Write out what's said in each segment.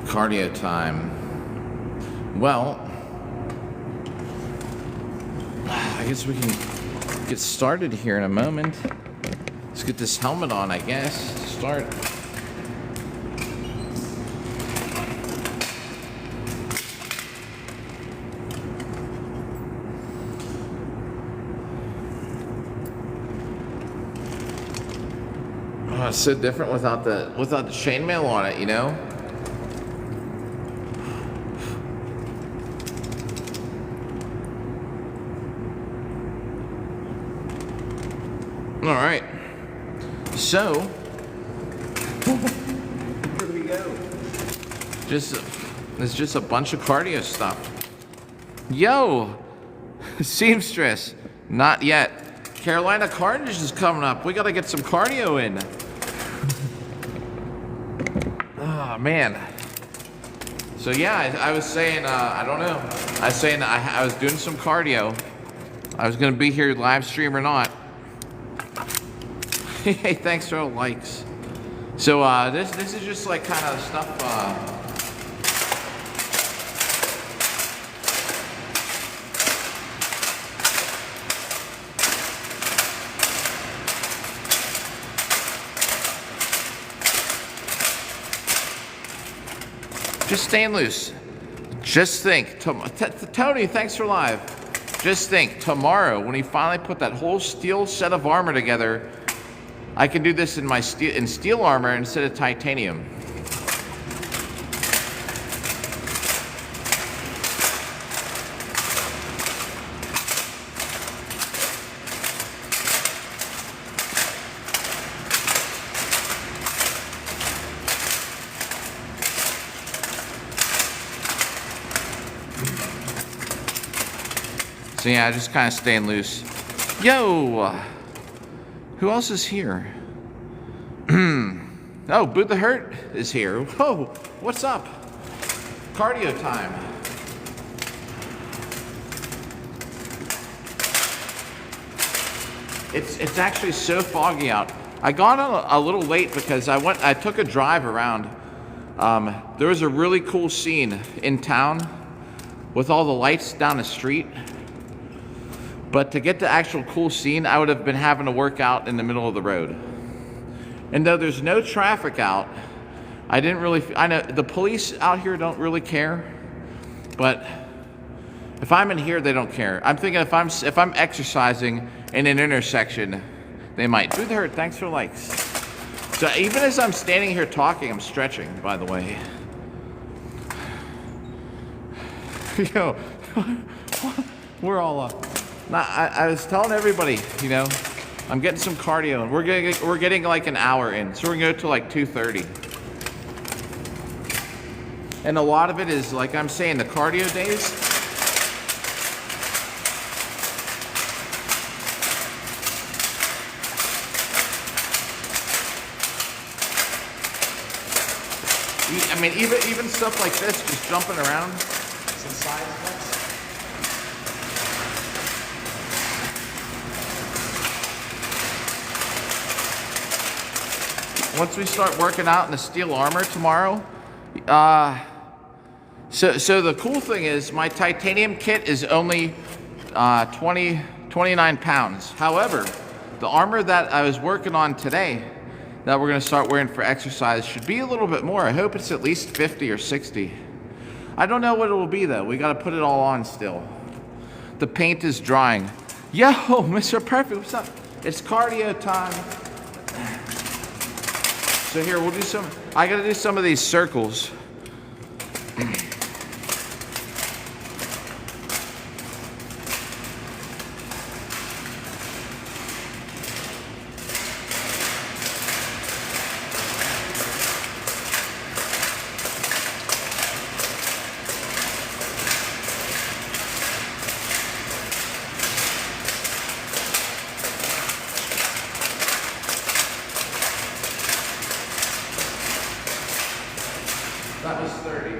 Cardio time. Well, I guess we can get started here in a moment. Let's get this helmet on, I guess, to start. Oh, it's so different without the chainmail on it, you know? All right. So, where do we go? It's just a bunch of cardio stuff. Yo, seamstress, not yet. Carolina Carnage is coming up. We gotta get some cardio in. Oh man. So yeah, I was saying, I don't know. I was saying I was doing some cardio. I was gonna be here live stream or not. Hey, thanks for all the likes. So this is just like kind of stuff. Just staying loose. Just think, Tony, thanks for live. Just think, tomorrow when he finally put that whole steel set of armor together, I can do this in steel armor instead of titanium. So yeah, just kind of staying loose. Yo! Who else is here? Oh, Boot the Hurt is here. Whoa, what's up? Cardio time. It's actually so foggy out. I got a little late because I took a drive around. There was a really cool scene in town with all the lights down the street. But to get the actual cool scene, I would have been having to work out in the middle of the road. And though there's no traffic out, I know the police out here don't really care, but if I'm in here, they don't care. I'm thinking if I'm exercising in an intersection, they might. Do the hurt, thanks for likes. So even as I'm standing here talking, I'm stretching, by the way. Yo, we're all up. I was telling everybody, you know, I'm getting some cardio, and we're getting like an hour in, so we're gonna go to like 2:30. And a lot of it is, like I'm saying, the cardio days. I mean, even stuff like this, just jumping around. Some side effects. Once we start working out in the steel armor tomorrow, so the cool thing is my titanium kit is only 29 pounds. However, the armor that I was working on today that we're gonna start wearing for exercise should be a little bit more. I hope it's at least 50 or 60. I don't know what it will be though. We gotta put it all on still. The paint is drying. Yo, Mr. Perfect, what's up? It's cardio time. So here, we'll do I gotta do some of these circles. That was 30.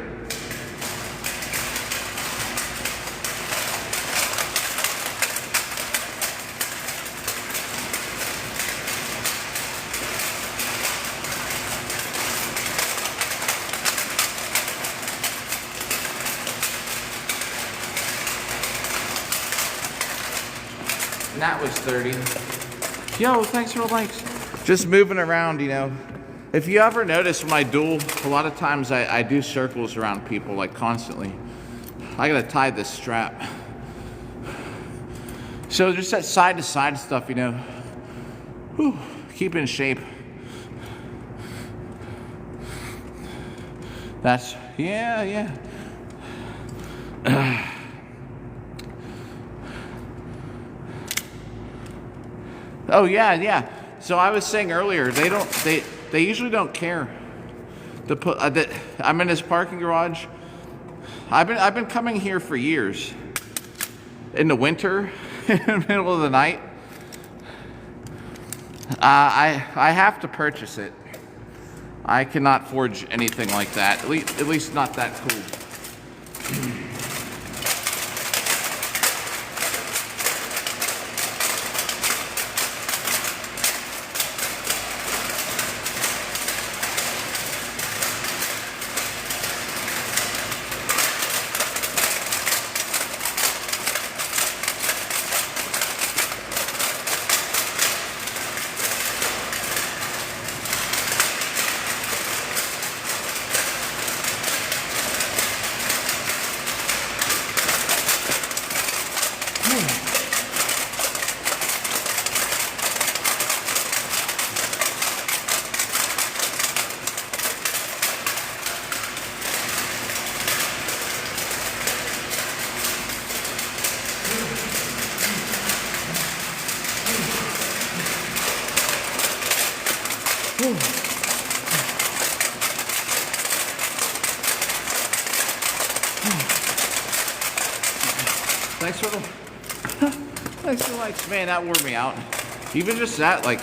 that was 30. Yo, thanks for the likes. Just moving around, you know. If you ever notice when I duel, a lot of times I do circles around people, like constantly. I gotta tie this strap. So just that side to side stuff, you know. Whew, keep in shape. That's, yeah. Oh yeah. So I was saying earlier, they usually don't care to put that I'm in this parking garage. I've been coming here for years. In the winter, in the middle of the night, I have to purchase it. I cannot forge anything like that. At least not that cool. Thanks for the likes. Man, that wore me out. Even just that, like,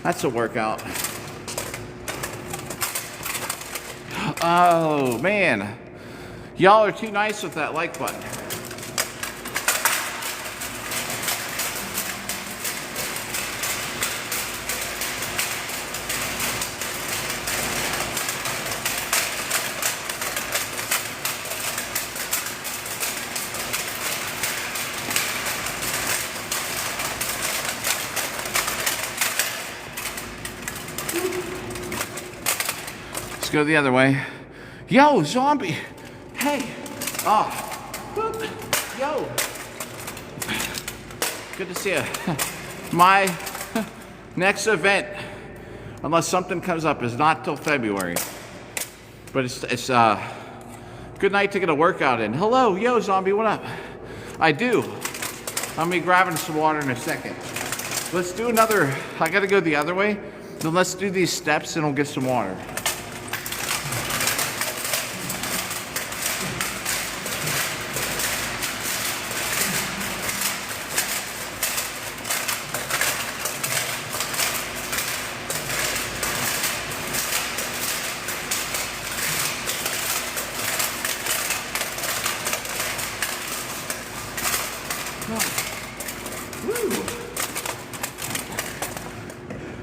that's a workout. Oh man, y'all are too nice with that like button. Go the other way. Yo, zombie. Hey. Oh. Whoop. Yo. Good to see you. My next event, unless something comes up, is not till February. But it's good night to get a workout in. Hello, yo, zombie, what up? I do. I'll be grabbing some water in a second. Let's do another. I gotta go the other way. Then let's do these steps and we'll get some water.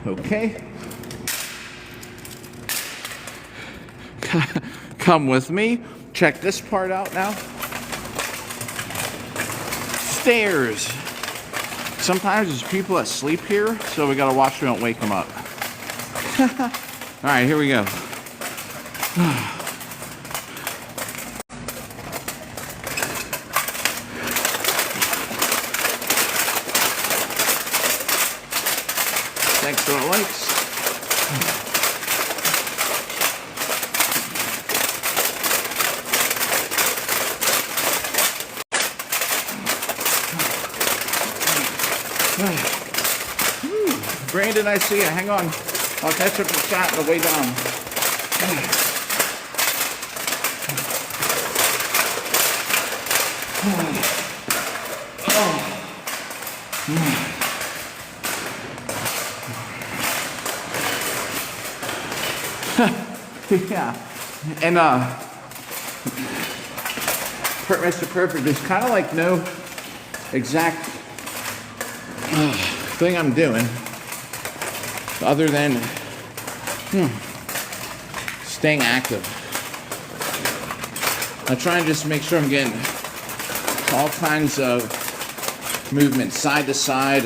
Okay. Come with me. Check this part out now. Stairs. Sometimes there's people that sleep here, so we gotta watch we don't wake them up. All right, here we go. Thanks for the likes. Brandon, I see you. Hang on. I'll catch up the chat on the way down. Yeah, and Mr. Perfect, there's kind of like no exact thing I'm doing other than staying active. I try and just make sure I'm getting all kinds of movement, side to side.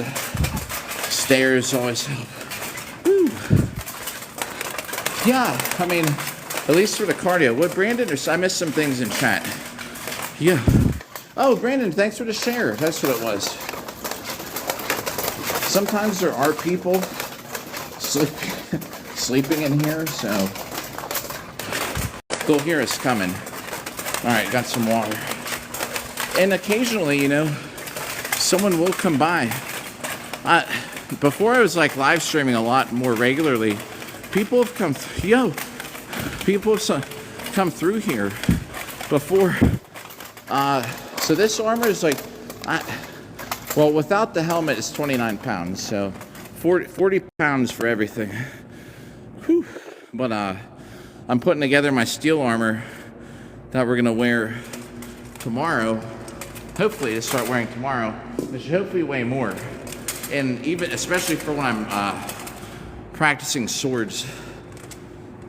Stairs always help. Woo. Yeah, I mean, at least for the cardio. What, Brandon? I missed some things in chat. Yeah. Oh, Brandon, thanks for the share. That's what it was. Sometimes there are people sleeping in here, so they'll hear us coming. All right, got some water. And occasionally, you know, someone will come by. Before I was like live streaming a lot more regularly, people have come, people have come through here before. So this armor is like, well, without the helmet, it's 29 pounds. So 40 pounds for everything. Whew. But I'm putting together my steel armor that we're gonna wear tomorrow. Hopefully to start wearing tomorrow. It should hopefully weigh more. And even, especially for when I'm practicing swords,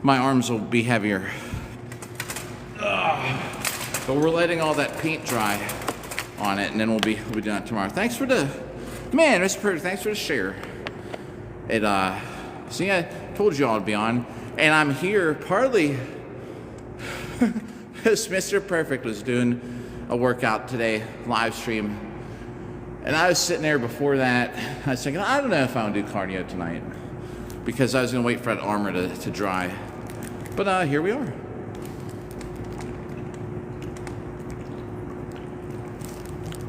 my arms will be heavier. But we're letting all that paint dry on it, and then we'll be doing it tomorrow. Thanks for the, man, Mr. Purdy, thanks for the share. It, see, I told you all I'd be on, and I'm here partly because Mr. Perfect was doing a workout today, live stream, and I was sitting there before that. I was thinking, I don't know if I want to do cardio tonight because I was going to wait for that armor to dry. But here we are.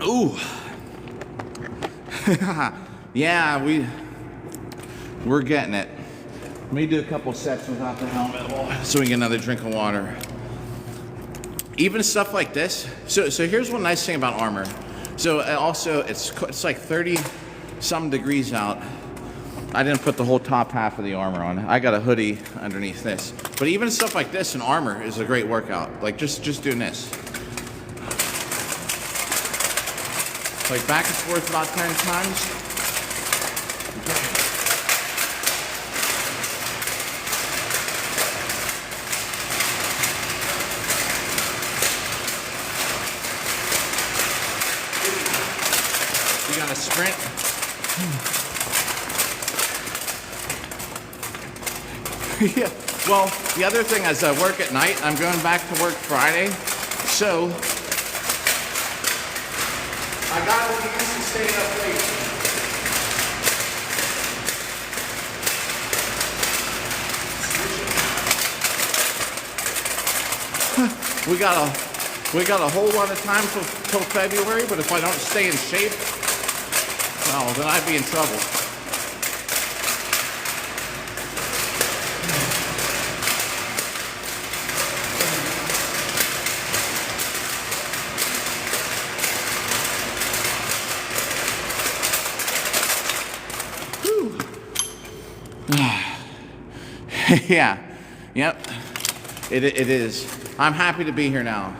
Ooh. Yeah, we're getting it. Let me do a couple sets without the helmet so we get another drink of water. Even stuff like this. So here's one nice thing about armor. So also it's like 30 some degrees out. I didn't put the whole top half of the armor on. I got a hoodie underneath this. But even stuff like this in armor is a great workout. Like just doing this. Like back and forth about 10 times. You gotta sprint. Yeah. Well, the other thing is I work at night. I'm going back to work Friday. So I got what used to stay up late. We got a whole lot of time till February, but if I don't stay in shape, well, then I'd be in trouble. Yeah, yep, it is. I'm happy to be here now.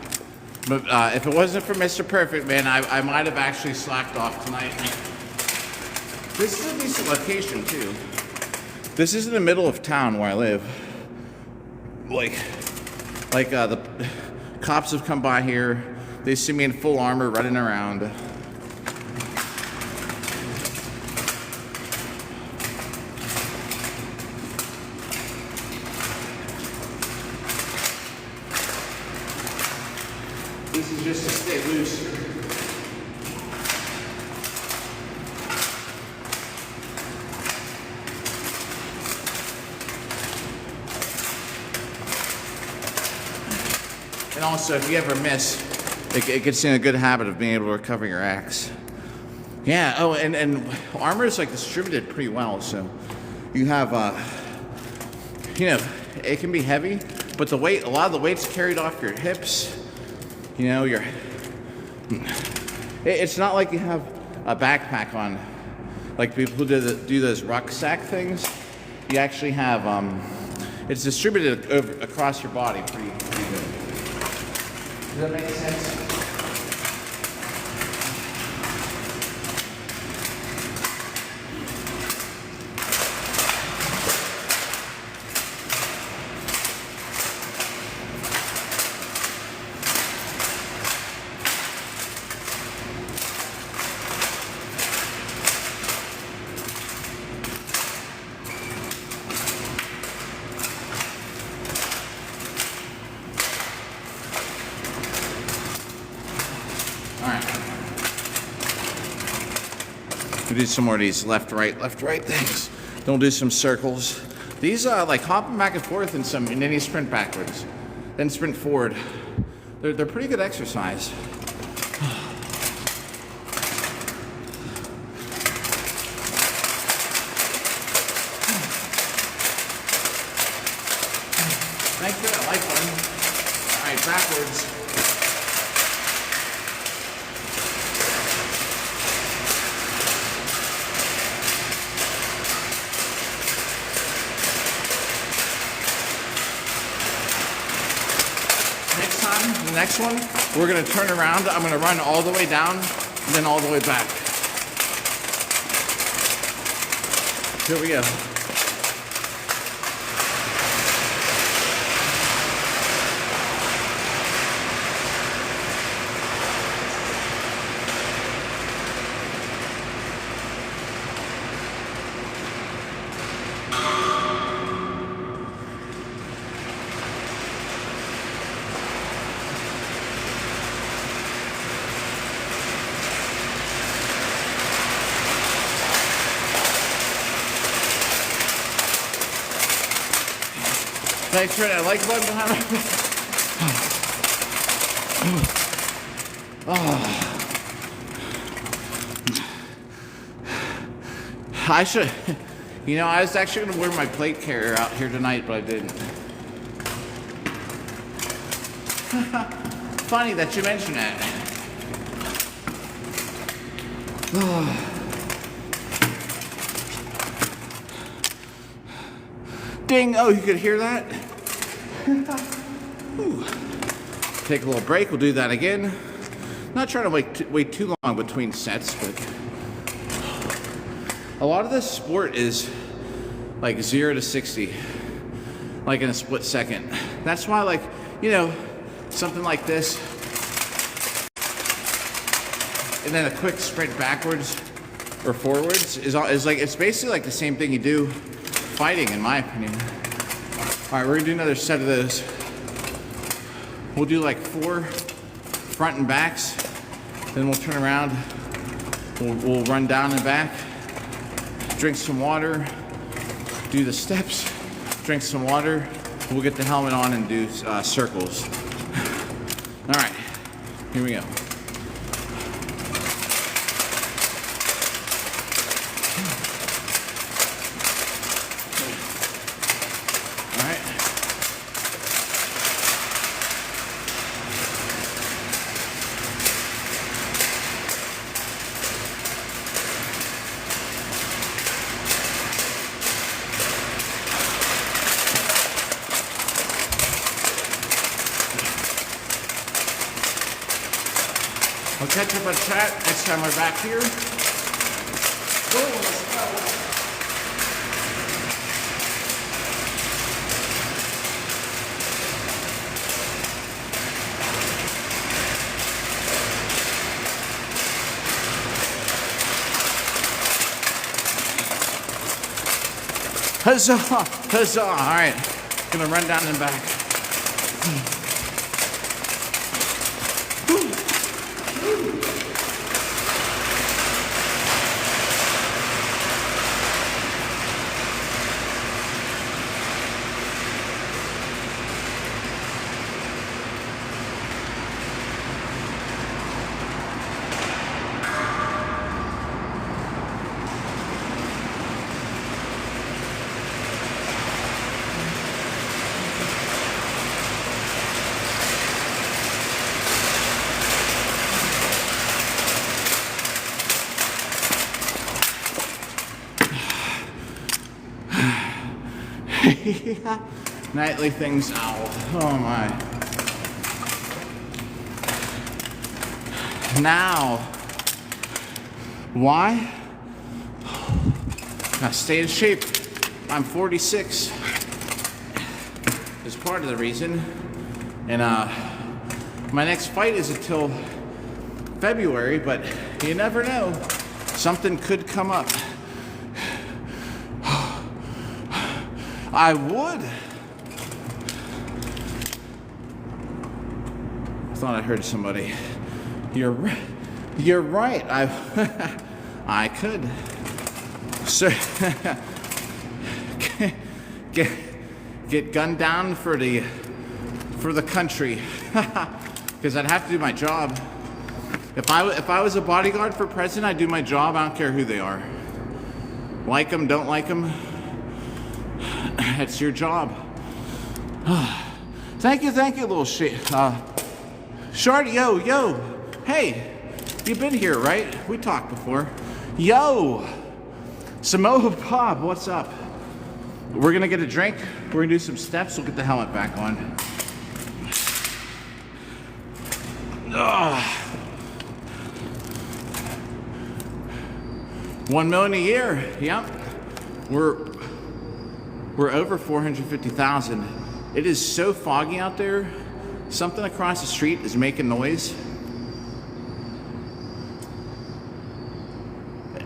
But if it wasn't for Mr. Perfect, man, I might have actually slacked off tonight. This is a decent location, too. This is in the middle of town where I live. Like the cops have come by here. They see me in full armor running around. This is just to stay loose. And also, if you ever miss, it gets in a good habit of being able to recover your axe. Yeah, oh, and armor is like distributed pretty well, so you have, you know, it can be heavy, but the weight, a lot of the weight's carried off your hips. You know, it's not like you have a backpack on, like people who do those rucksack things. You actually have, it's distributed across your body pretty good. Does that make sense? do some more of these left, right things. Then we'll do some circles. These like hopping back and forth and then you sprint backwards, then sprint forward. They're pretty good exercise. Thanks for that like button. All right, backwards. The next one, we're gonna turn around. I'm gonna run all the way down and then all the way back. Here we go. Thanks for that like button behind me. I should, I was actually going to wear my plate carrier out here tonight, but I didn't. Funny that you mentioned that. Ding! Oh, you could hear that? Take a little break. We'll do that again. Not trying to wait too long between sets, but a lot of this sport is like 0 to 60, like in a split second. That's why, like, something like this, and then a quick sprint backwards or forwards is like, it's basically like the same thing you do fighting, in my opinion. All right, we're gonna do another set of those. We'll do like 4 front and backs, then we'll turn around, we'll run down and back, drink some water, do the steps, drink some water, we'll get the helmet on and do circles. All right, here we go. I'll catch up on chat next time we're back here. Let's go. Huzzah! Huzzah! All right, gonna run down and back. Nightly things out. Oh my. Now, why? Gotta stay in shape. I'm 46. Is part of the reason. And my next fight is until February, but you never know. Something could come up. I would. I thought I heard somebody. You're right. I could. So, get gunned down for the country, because I'd have to do my job. If I was a bodyguard for president, I'd do my job. I don't care who they are. Like them, don't like them. It's your job. Thank you, little shit. Shardy, yo, hey, you've been here, right? We talked before. Yo, Samoa Bob, what's up? We're gonna get a drink. We're gonna do some steps. We'll get the helmet back on. 1 million a year. Yep. We're over 450,000. It is so foggy out there. Something across the street is making noise.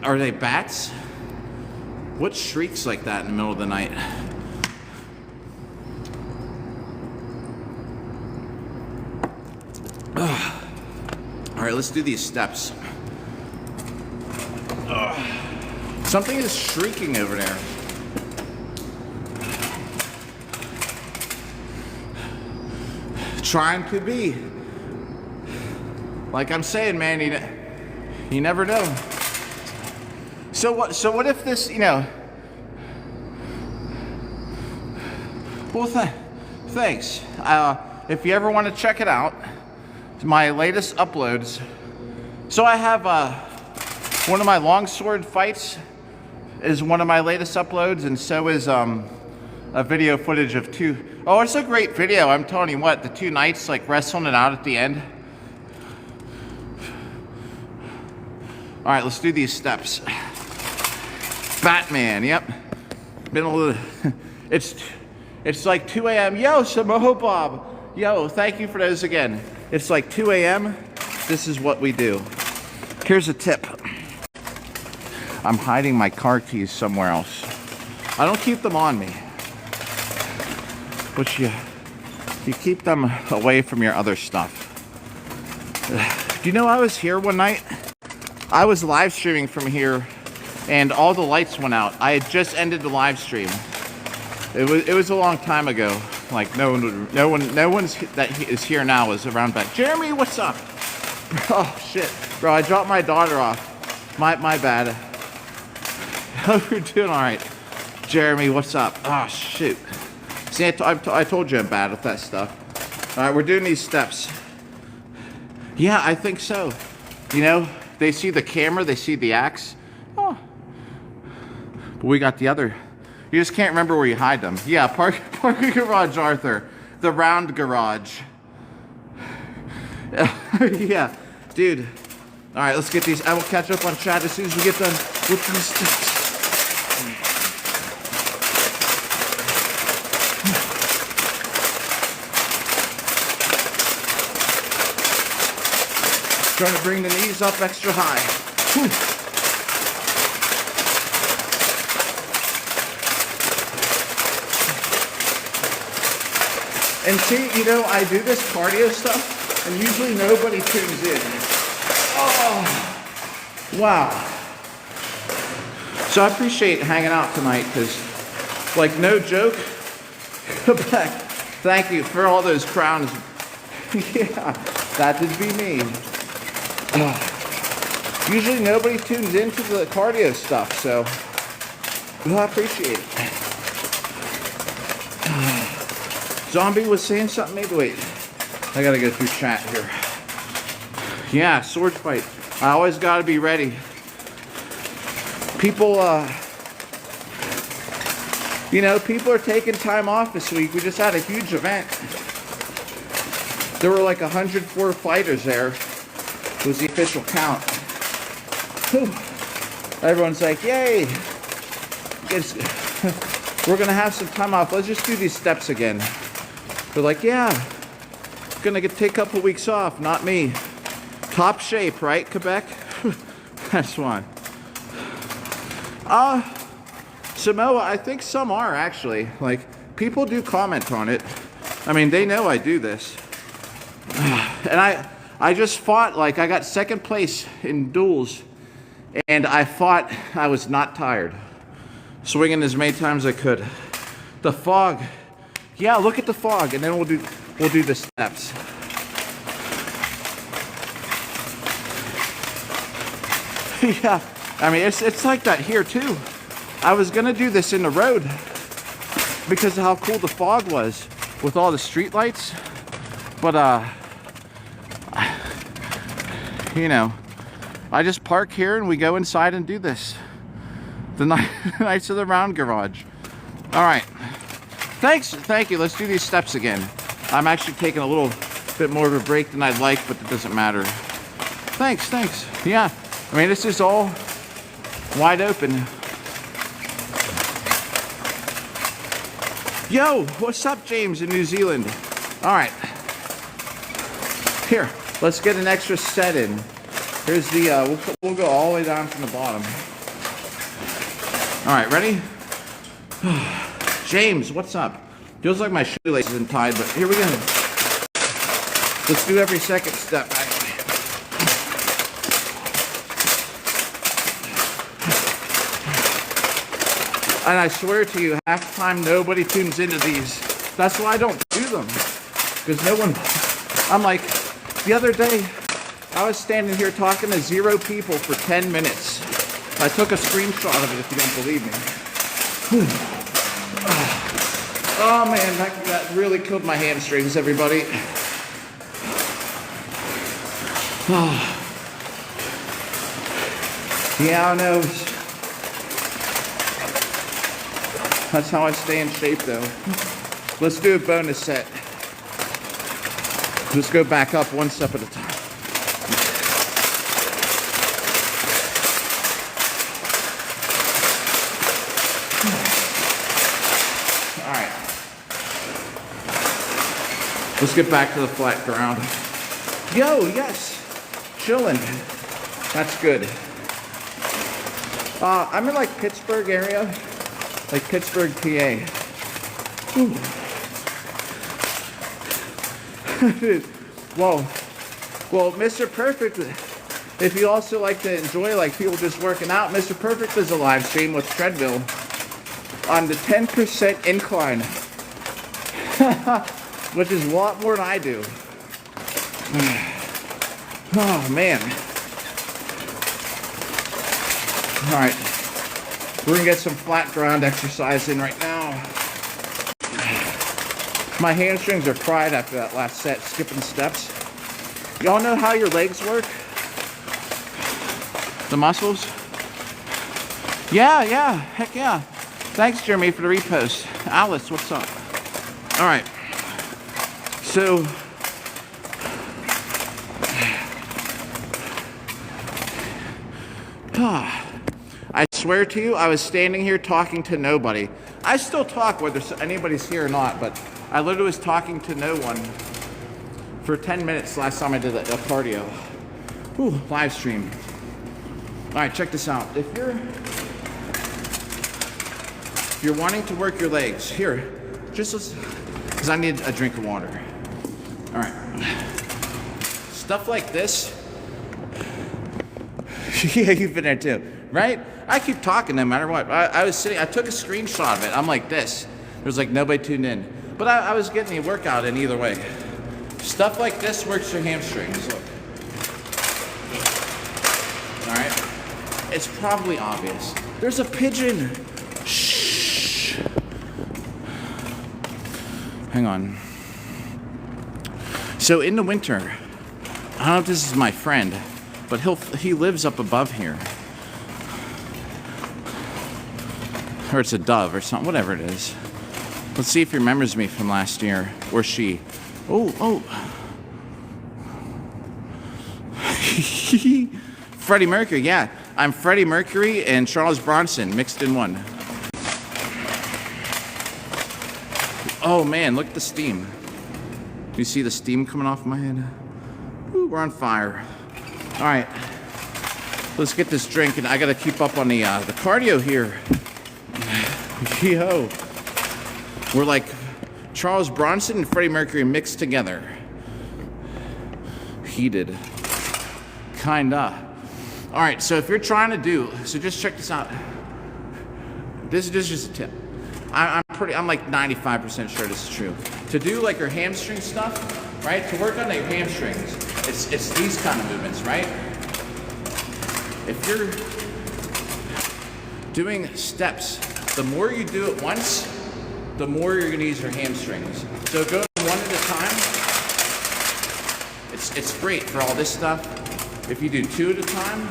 Are they bats? What shrieks like that in the middle of the night? All right, let's do these steps. Something is shrieking over there. Trying to be. Like I'm saying, man, you never know. So what if this, well, thanks. If you ever want to check it out, my latest uploads. So I have one of my longsword fights is one of my latest uploads, and so is a video footage of two. Oh, it's a great video. I'm telling you what, the two knights like wrestling it out at the end. All right, let's do these steps. Batman, yep. Been a little. It's like 2 a.m. Yo, Samoa Bob. Yo, thank you for those again. It's like 2 a.m. This is what we do. Here's a tip. I'm hiding my car keys somewhere else. I don't keep them on me, but you keep them away from your other stuff. Do you know I was here one night? I was live streaming from here, and all the lights went out. I had just ended the live stream. It was a long time ago. Like no one's that is here now is around back. Jeremy, what's up? Oh shit, bro! I dropped my daughter off. My bad. Hope you're doing all right. Jeremy, what's up? Oh shoot. See, I told you I'm bad at that stuff. All right, we're doing these steps. Yeah, I think so. They see the camera, they see the axe. Oh. But we got the other. You just can't remember where you hide them. Yeah, parking garage, Arthur. The round garage. Yeah, dude. All right, let's get these. I will catch up on chat as soon as we get done with these steps. Trying to bring the knees up extra high. Whew. And see, I do this cardio stuff, and usually nobody tunes in. Oh, wow. So I appreciate hanging out tonight, because, like, no joke, Quebec, thank you for all those crowns. Yeah, that did be me. Usually nobody tunes into the cardio stuff, so I appreciate it. Zombie was saying something, maybe. Wait, I gotta go through chat here. Yeah, sword fight. I always gotta be ready. People, people are taking time off this week. We just had a huge event. There were like 104 fighters there. Was the official count. Whew. Everyone's like, yay! We're gonna have some time off. Let's just do these steps again. They're like, yeah, gonna take a couple weeks off. Not me. Top shape, right, Quebec? That's one. Samoa, I think some are actually. Like, people do comment on it. I mean, they know I do this. And I just fought, like, I got second place in duels and I thought I was not tired. Swinging as many times as I could. The fog. Yeah, look at the fog, and then we'll do the steps. Yeah, I mean it's like that here too. I was gonna do this in the road because of how cool the fog was with all the street lights, but you know, I just park here and we go inside and do this. The Knights of the Round Garage. All right, thank you. Let's do these steps again. I'm actually taking a little bit more of a break than I'd like, but it doesn't matter. Thanks. Yeah, I mean this is all wide open. Yo, what's up, James in New Zealand? All right, here, let's get an extra set in. Here's the, we'll go all the way down from the bottom. All right, ready? James, what's up? Feels like my shoelace isn't tied, but here we go. Let's do every second step, actually. And I swear to you, half the time nobody tunes into these. That's why I don't do them. Because no one, I'm like, the other day, I was standing here talking to 0 people for 10 minutes. I took a screenshot of it if you don't believe me. Oh man, that really killed my hamstrings, everybody. Oh. Yeah, I know. That's how I stay in shape though. Let's do a bonus set. Just go back up one step at a time. All right. Let's get back to the flat ground. Yo, yes. Chilling. That's good. I'm in like Pittsburgh area. Like Pittsburgh, PA. Whoa. Well, Mr. Perfect, if you also like to enjoy like people just working out, Mr. Perfect is a live stream with treadmill on the 10% incline, which is a lot more than I do. Oh man. All right. We're gonna get some flat ground exercise in right now. My hamstrings are fried after that last set, skipping steps. Y'all know how your legs work? The muscles? Yeah, heck yeah. Thanks, Jeremy, for the repost. Alice, what's up? All right. So, I swear to you, I was standing here talking to nobody. I still talk whether anybody's here or not, but I literally was talking to no one for 10 minutes last time I did a cardio. Whew, live stream. All right, check this out. If you're wanting to work your legs, here, just because I need a drink of water. All right. Stuff like this. Yeah, you've been there too, right? I keep talking no matter what. I was sitting, I took a screenshot of it. I'm like this. There's like nobody tuned in. But I was getting a workout in either way. Stuff like this works your hamstrings. Look. All right. It's probably obvious. There's a pigeon. Shh. Hang on. So in the winter, I don't know if this is my friend, but he lives up above here. Or it's a dove or something, whatever it is. Let's see if he remembers me from last year, or she. Oh. Freddie Mercury, yeah. I'm Freddie Mercury and Charles Bronson mixed in one. Oh man, look at the steam. Do you see the steam coming off my head? Ooh, we're on fire. All right, let's get this drink, and I gotta keep up on the cardio here. Yo, we're like Charles Bronson and Freddie Mercury mixed together. Heated, kinda. All right, so if you're trying to do, so just check this out. This is just a tip. I'm like 95% sure this is true. To do like your hamstring stuff, right? To work on your hamstrings, it's these kind of movements, right? If you're doing steps, the more you do it once, the more you're gonna use your hamstrings. So go one at a time. It's great for all this stuff. If you do 2 at a time,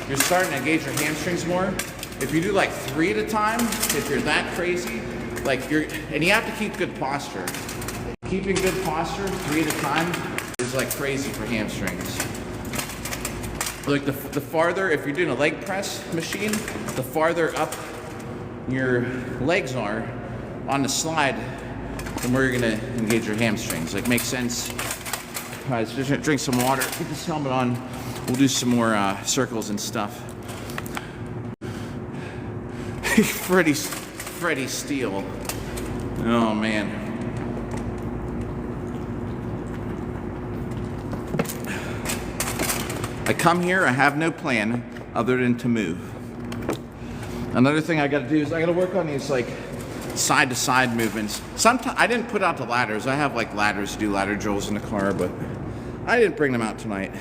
you're starting to engage your hamstrings more. If you do like 3 at a time, if you're that crazy, and you have to keep good posture. Keeping good posture 3 at a time is like crazy for hamstrings. Like the farther, if you're doing a leg press machine, the farther up your legs are on the slide, the more you're gonna engage your hamstrings. Like, makes sense. All right, so just gonna drink some water, get this helmet on. We'll do some more circles and stuff. Freddie Steele. Oh man. I come here, I have no plan other than to move. Another thing I gotta do is I gotta work on these like side to side movements. Sometimes I didn't put out the ladders. I have like ladders to do ladder drills in the car, but I didn't bring them out tonight.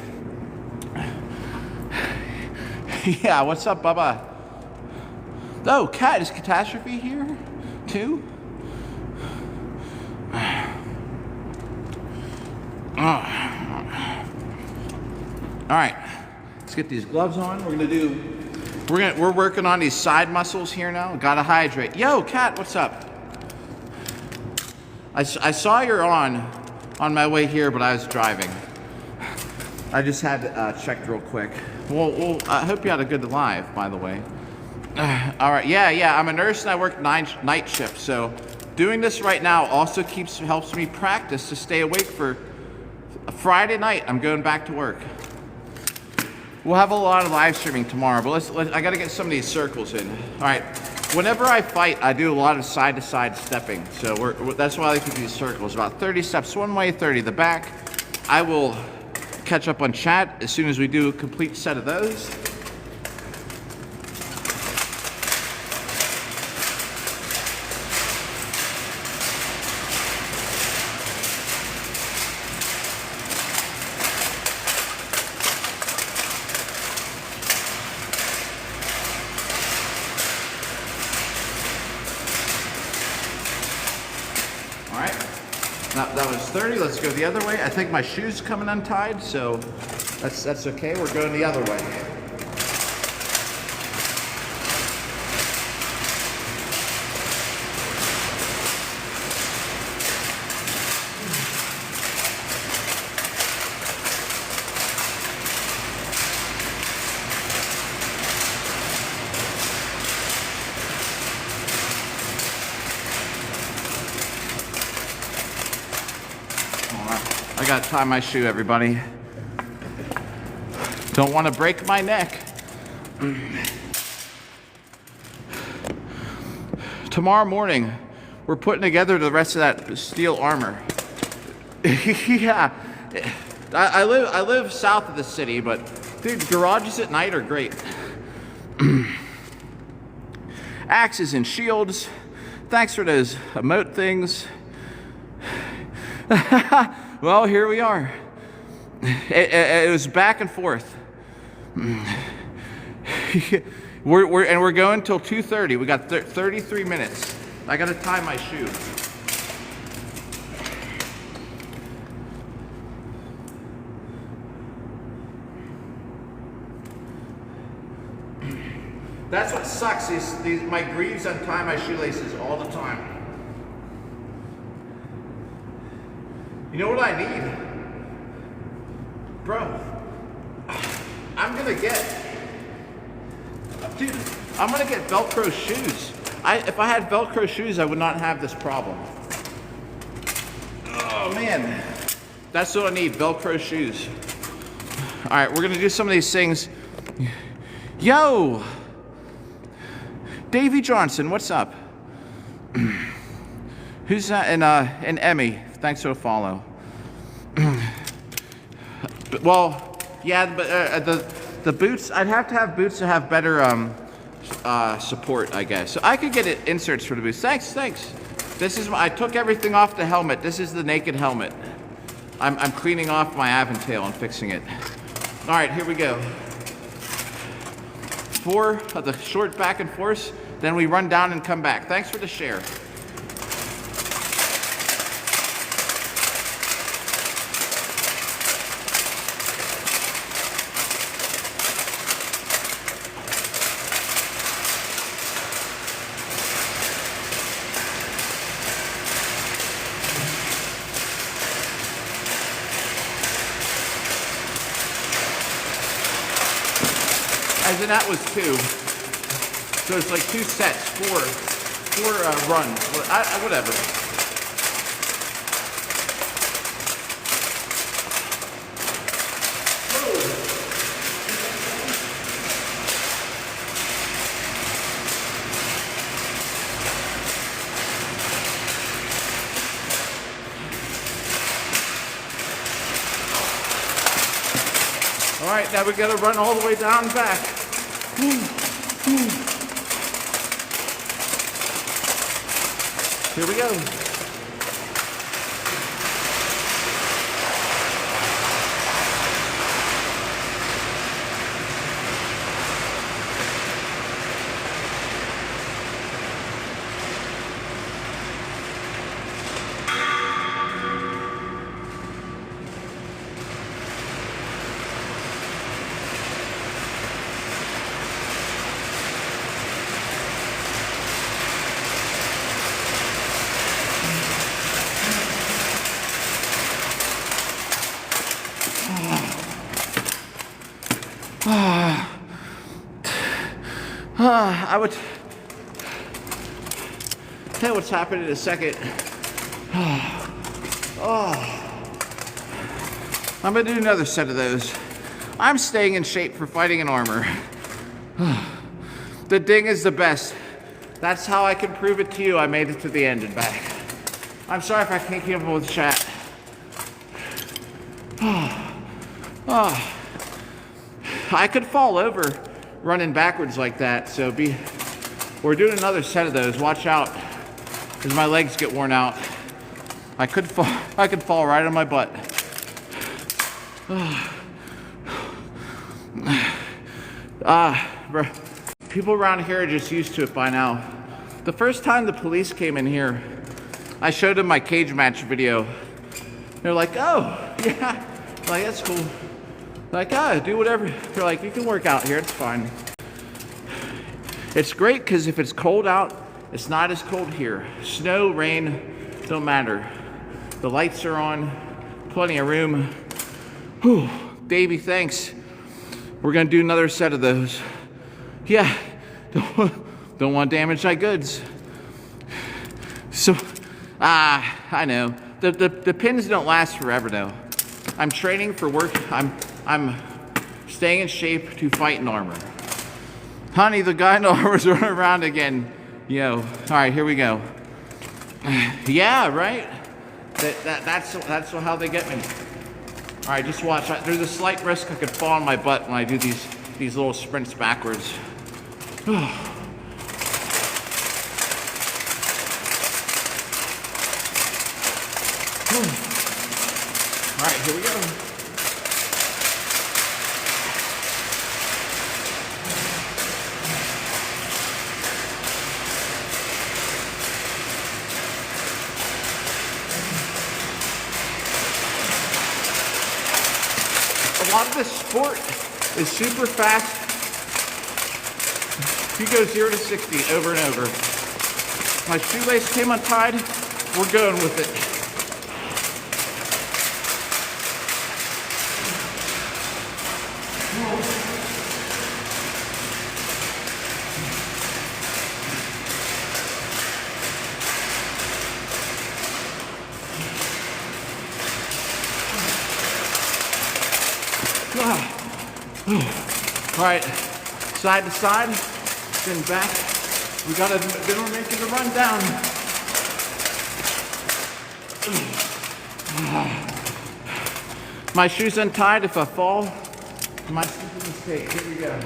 Yeah, what's up, Bubba? Oh, Cat, is Catastrophe here too? All right, let's get these gloves on. We're working on these side muscles here now. Gotta hydrate. Yo, Cat, what's up? I saw you're on my way here, but I was driving. I just had checked real quick. Well, I hope you had a good live, by the way. All right, yeah. I'm a nurse and I work night shift, so doing this right now also helps me practice to stay awake for Friday night. I'm going back to work. We'll have a lot of live streaming tomorrow, but I gotta get some of these circles in. All right, whenever I fight, I do a lot of side to side stepping, so that's why I like to do these circles. About 30 steps one way, 30 the back. I will catch up on chat as soon as we do a complete set of those. All right, that was 30. Let's go the other way. I think my shoe's coming untied, so that's okay. We're going the other way. I gotta tie my shoe, everybody. Don't want to break my neck. Tomorrow morning, we're putting together the rest of that steel armor. Yeah, I live south of the city, but dude, garages at night are great. Axes and shields. Thanks for those emote things. Well, here we are. It was back and forth. We're going till 2:30. We got 33 minutes. I gotta tie my shoe. That's what sucks. My greaves untie my shoelaces all the time. You know what I need? Bro, I'm gonna get Velcro shoes. If I had Velcro shoes, I would not have this problem. Oh man, that's what I need, Velcro shoes. All right, we're gonna do some of these things. Yo, Davey Johnson, what's up? Who's that? And Emmy, thanks for the follow. Well, yeah, but The boots, I'd have to have boots to have better support, I guess. So I could get inserts for the boots. Thanks. This is I took everything off the helmet. This is the naked helmet. I'm cleaning off my Aventail and fixing it. All right, here we go. 4 of the short back and forth, then we run down and come back. Thanks for the share. As in, that was 2. So it's like 2 sets, 4 runs, whatever. All right, now we gotta run all the way down and back. Here we go. I would tell you what's happening in a second. I'm gonna do another set of those. I'm staying in shape for fighting in armor. The ding is the best. That's how I can prove it to you. I made it to the end and back. I'm sorry if I can't keep up with chat. I could fall over running backwards like that, so we're doing another set of those. Watch out, as my legs get worn out. I could fall right on my butt. People around here are just used to it by now. The first time the police came in here, I showed them my cage match video. They're like, oh, yeah. I'm like, that's cool. Like, do whatever. They're like, you can work out here, it's fine. It's great because if it's cold out, it's not as cold here. Snow, rain, don't matter. The lights are on, plenty of room. Whew, Davey, thanks. We're gonna do another set of those. Yeah, don't want to damage my goods. So, I know. The pins don't last forever though. I'm training for work. I'm staying in shape to fight in armor. Honey, the guy in the armor's running around again. Yo, all right, here we go. Yeah, right? That's how they get me. All right, just watch. There's a slight risk I could fall on my butt when I do these little sprints backwards. All right, here we go. A lot of this sport is super fast. You go 0 to 60 over and over. My shoelace came untied. We're going with it. All right, side to side, then back. Then we're making the run down. My shoe's untied. If I fall, My stupid mistake. Here we go.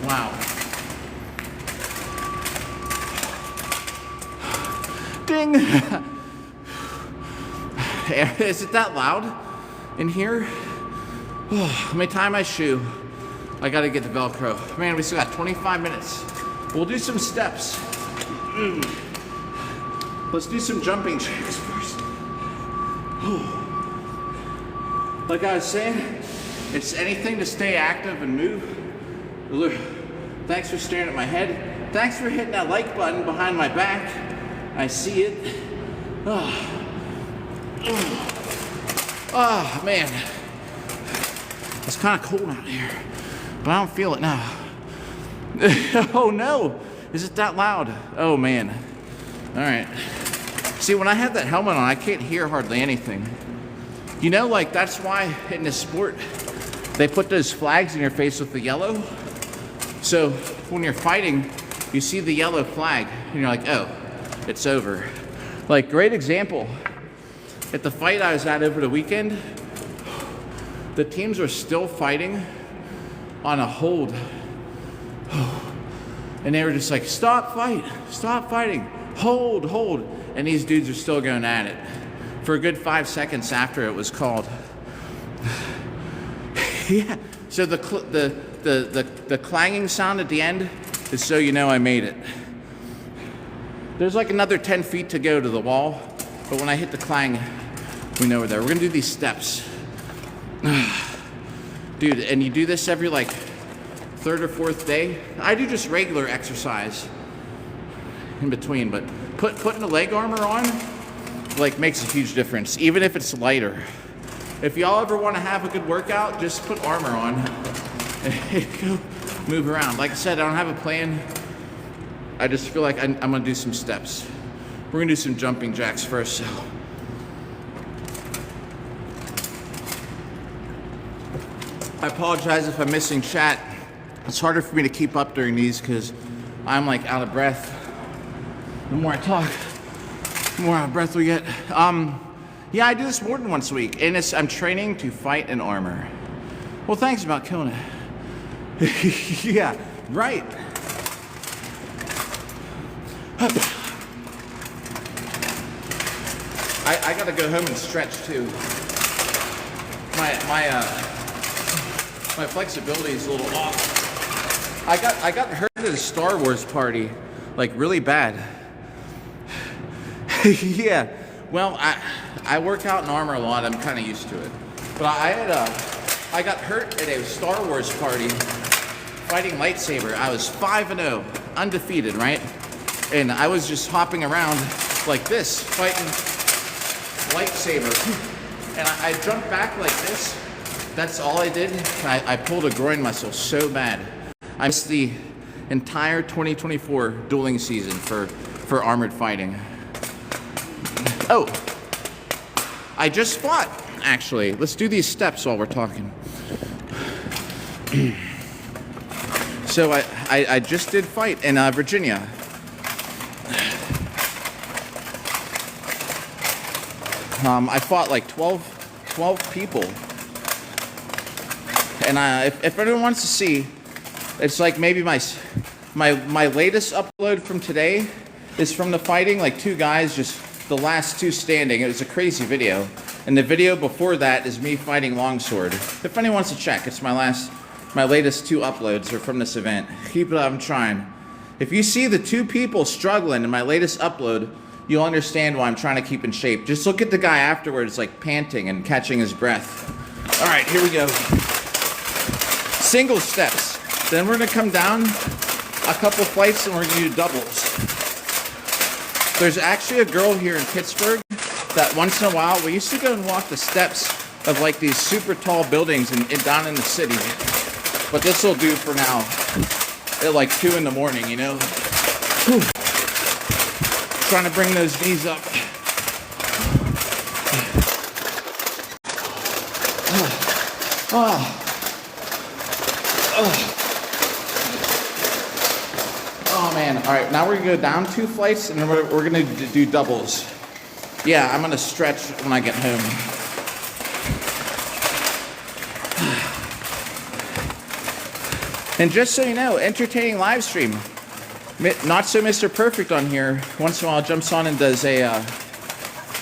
Wow. Ding! Is it that loud in here? Let me tie my shoe. I gotta get the Velcro. Man, we still got 25 minutes. We'll do some steps. Let's do some jumping jacks first. Like I was saying, it's anything to stay active and move. Look, thanks for staring at my head. Thanks for hitting that like button behind my back. I see it. Oh man. It's kind of cold out here, but I don't feel it now. Oh no, is it that loud? Oh man. All right. See, when I have that helmet on, I can't hear hardly anything. You know, like that's why in this sport, they put those flags in your face with the yellow. So when you're fighting, you see the yellow flag and you're like, oh, it's over. Like, great example. At the fight I was at over the weekend, the teams were still fighting on a hold. And they were just like, stop fighting, hold. And these dudes are still going at it for a good 5 seconds after it was called. Yeah, so the clanging sound at the end is so you know I made it. There's like another 10 feet to go to the wall, but when I hit the clang, we know we're there. We're gonna do these steps. Dude, and you do this every like third or fourth day. I do just regular exercise in between, but putting the leg armor on like makes a huge difference, even if it's lighter. If y'all ever want to have a good workout, just put armor on and go move around. Like I said, I don't have a plan. I just feel like I'm gonna do some steps. We're gonna do some jumping jacks first, so. I apologize if I'm missing chat. It's harder for me to keep up during these because I'm like out of breath. The more I talk, the more out of breath we get. Yeah, I do this more than once a week, and I'm training to fight in armor. Well, thanks about killing it. Yeah, right. I gotta go home and stretch too. My flexibility is a little off. I got hurt at a Star Wars party, like really bad. Yeah, well, I work out in armor a lot. I'm kind of used to it. But I got hurt at a Star Wars party fighting lightsaber. I was 5-0, undefeated, right? And I was just hopping around like this, fighting lightsaber. And I jumped back like this. That's all I did. I pulled a groin muscle so bad. I missed the entire 2024 dueling season for armored fighting. Oh, I just fought, actually. Let's do these steps while we're talking. So I just did fight in Virginia. I fought like 12 people. And if anyone wants to see, it's like maybe my latest upload from today is from the fighting, like 2 guys, just the last 2 standing. It was a crazy video. And the video before that is me fighting longsword. If anyone wants to check, it's my latest 2 uploads are from this event. Keep it up, I'm trying. If you see the 2 people struggling in my latest upload, you'll understand why I'm trying to keep in shape. Just look at the guy afterwards, like panting and catching his breath. All right, here we go. Single steps. Then we're gonna come down a couple flights and we're gonna do doubles. There's actually a girl here in Pittsburgh that once in a while, we used to go and walk the steps of like these super tall buildings down in the city. But this will do for now. At like 2 in the morning, you know? Whew. Trying to bring those knees up. Oh man, all right, now we're gonna go down 2 flights and then we're gonna do doubles. Yeah, I'm gonna stretch when I get home. And just so you know, entertaining live stream. Not so Mr. Perfect on here. Once in a while jumps on and does a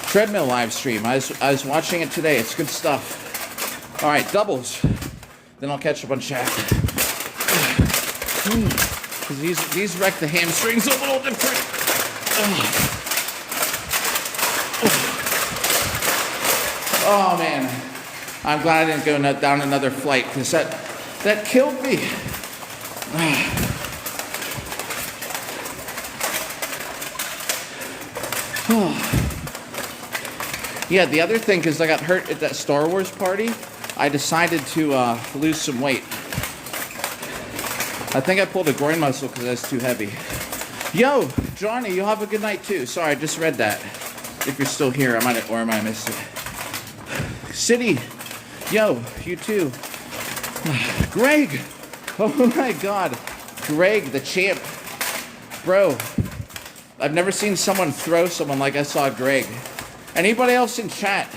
treadmill live stream. I was watching it today. It's good stuff. All right, doubles. Then I'll catch up on chat. Because these wreck the hamstrings a little different. Oh man, I'm glad I didn't go down another flight because that killed me. Yeah, the other thing, because I got hurt at that Star Wars party, I decided to lose some weight. I think I pulled a groin muscle because I was too heavy. Yo, Johnny, you'll have a good night too. Sorry, I just read that. If you're still here, I might have missed it. City, yo, you too. Greg, oh my God, Greg, the champ, bro. I've never seen someone throw someone like I saw Greg. Anybody else in chat?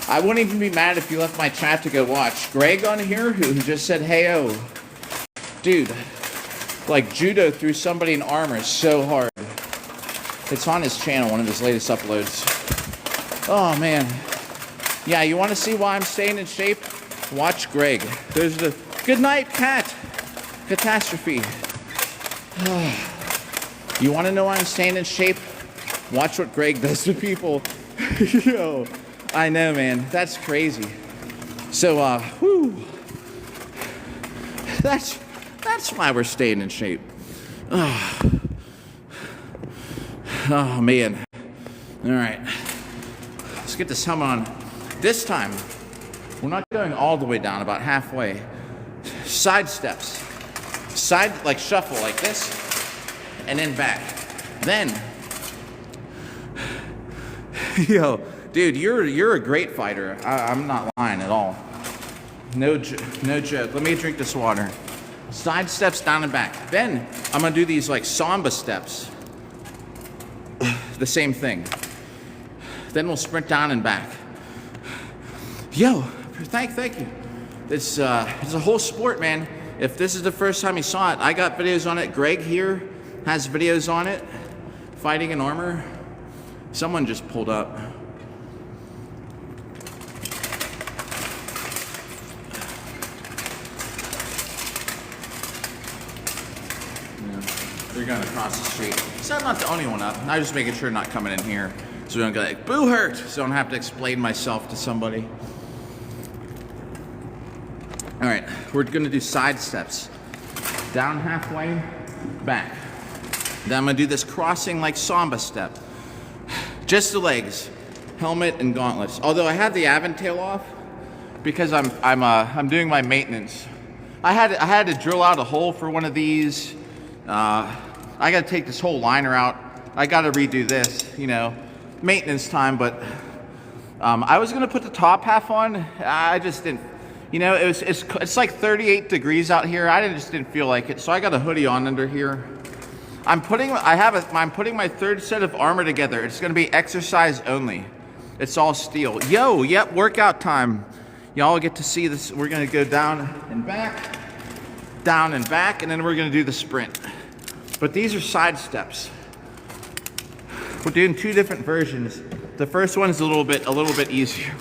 I wouldn't even be mad if you left my chat to go watch. Greg on here who just said, hey-oh. Dude, like judo threw somebody in armor so hard. It's on his channel, one of his latest uploads. Oh man. Yeah, you want to see why I'm staying in shape? Watch Greg. There's the good night, Cat. Catastrophe. You want to know why I'm staying in shape? Watch what Greg does to people. Yo, I know, man. That's crazy. So, whew. That's why we're staying in shape. Oh man. All right. Let's get this helmet on. This time, we're not going all the way down, about halfway. Side steps. Side, like shuffle, like this, and then back. Then, yo, dude, you're a great fighter. I'm not lying at all. No joke. Let me drink this water. Side steps down and back. Then I'm gonna do these like samba steps. The same thing. Then we'll sprint down and back. Yo, thank you. It's a whole sport, man. If this is the first time you saw it, I got videos on it. Greg here has videos on it. Fighting in armor. Someone just pulled up. They're going across the street. So I'm not the only one up. I'm just making sure not coming in here. So we don't go like, boo hurt. So I don't have to explain myself to somebody. All right, we're gonna do side steps. Down halfway, back. Then I'm gonna do this crossing like samba step. Just the legs, helmet and gauntlets. Although I had the Aventail off because I'm doing my maintenance. I had to drill out a hole for one of these. I gotta take this whole liner out. I gotta redo this, you know, maintenance time. But I was gonna put the top half on. I just didn't. You know, it's like 38 degrees out here. I just didn't feel like it, so I got a hoodie on under here. I'm putting my third set of armor together. It's gonna be exercise only. It's all steel. Yo, yep, workout time. Y'all get to see this. We're gonna go down and back, and then we're gonna do the sprint. But these are side steps. We're doing 2 different versions. The first one is a little bit easier.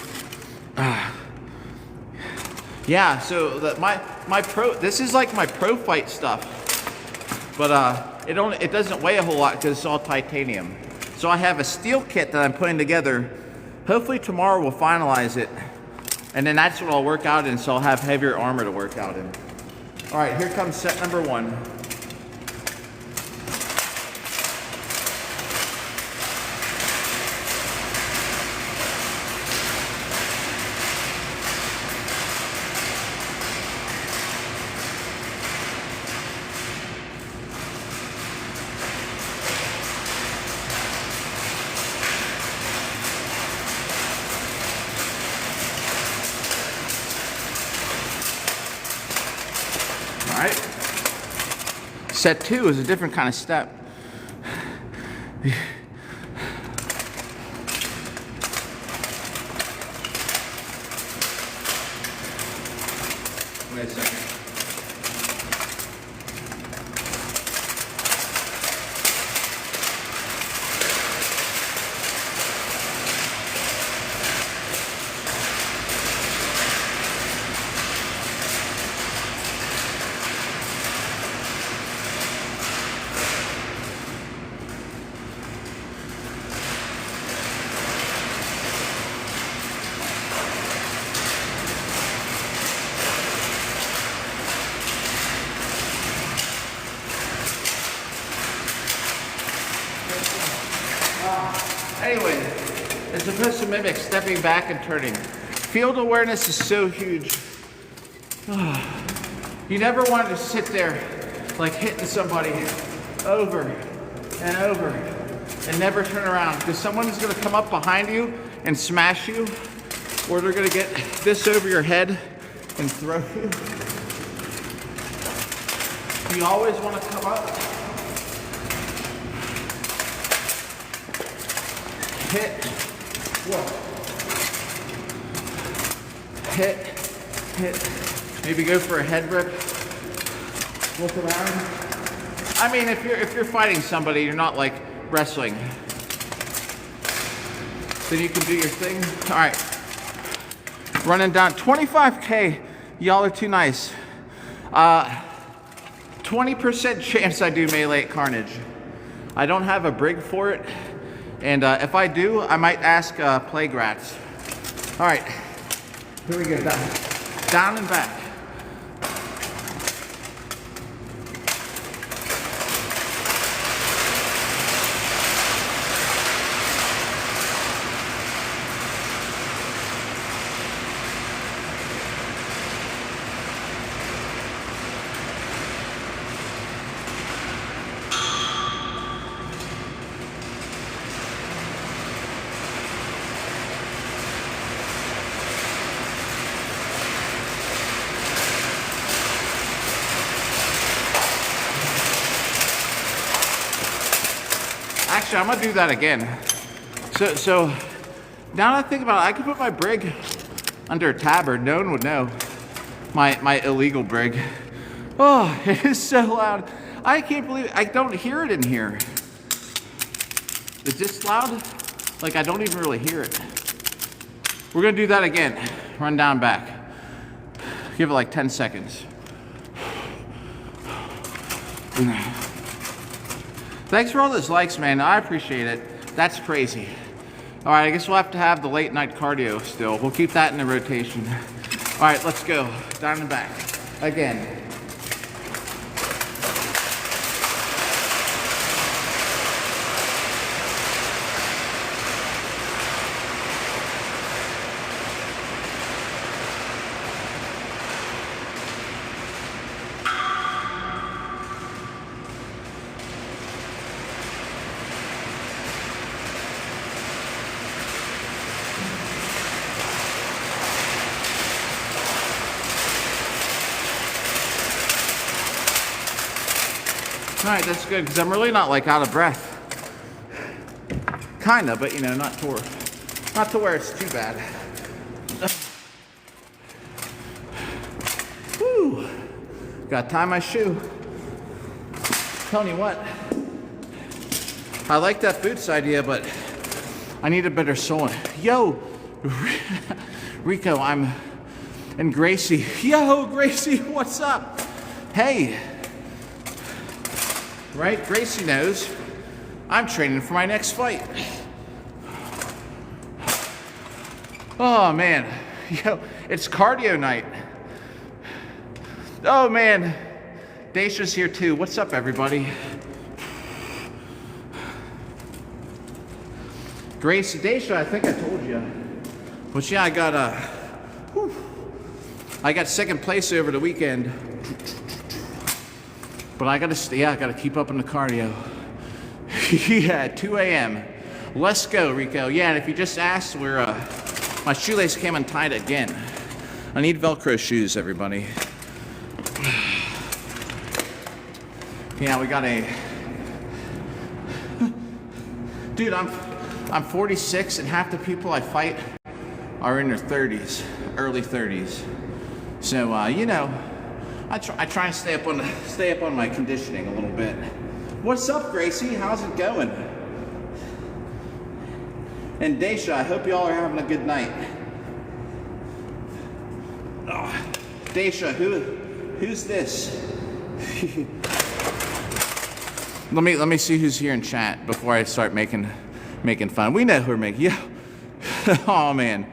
Yeah, so this is like my pro fight stuff, but it doesn't weigh a whole lot because it's all titanium. So I have a steel kit that I'm putting together. Hopefully tomorrow we'll finalize it. And then that's what I'll work out in, so I'll have heavier armor to work out in. All right, here comes set number 1. All right. Set 2 is a different kind of step. Wait a second. Anyway, it's supposed to mimic stepping back and turning. Field awareness is so huge. You never want to sit there like hitting somebody over and over and never turn around, because someone is going to come up behind you and smash you, or they're going to get this over your head and throw you. You always want to come up, hit, hit, maybe go for a head rip, look around. I mean, if you're fighting somebody, you're not like wrestling, then you can do your thing. All right, running down 25K. Y'all are too nice. 20% chance I do melee at Carnage. I don't have a brig for it, and if I do, I might ask Plague Rats. All right, here we go. Down and back. Actually, I'm gonna do that again. So now that I think about it, I could put my brig under a tabard. No one would know. My illegal brig. Oh, it is so loud. I can't believe it. I don't hear it in here. Is this loud? Like, I don't even really hear it. We're gonna do that again. Run down back. Give it like 10 seconds. Thanks for all those likes, man. I appreciate it. That's crazy. All right, I guess we'll have to have the late night cardio still. We'll keep that in the rotation. All right, let's go. Down and back. Again. All right, that's good, because I'm really not like out of breath. Kinda, but you know, not to where it's too bad. Whew. Gotta tie my shoe. Telling you what, I like that boots idea, but I need a better sole. Yo, Rico, and Gracie. Yo, Gracie, what's up? Hey. Right? Gracie knows. I'm training for my next fight. Oh man, yo, it's cardio night. Oh man, Dacia's here too. What's up, everybody? Grace, Dacia, I think I told you. But yeah, I got second place over the weekend. But I gotta keep up on the cardio. Yeah, 2 a.m. Let's go, Rico. Yeah, and if you just asked, my shoelace came untied again. I need Velcro shoes, everybody. Yeah, we got a... Dude, I'm 46 and half the people I fight are in their 30s, early 30s. So, you know, I try and stay up on my conditioning a little bit. What's up, Gracie? How's it going? And Dacia, I hope y'all are having a good night. Oh, Dacia, who's this? Let me see who's here in chat before I start making fun. We know who we're making. Yeah. Oh man.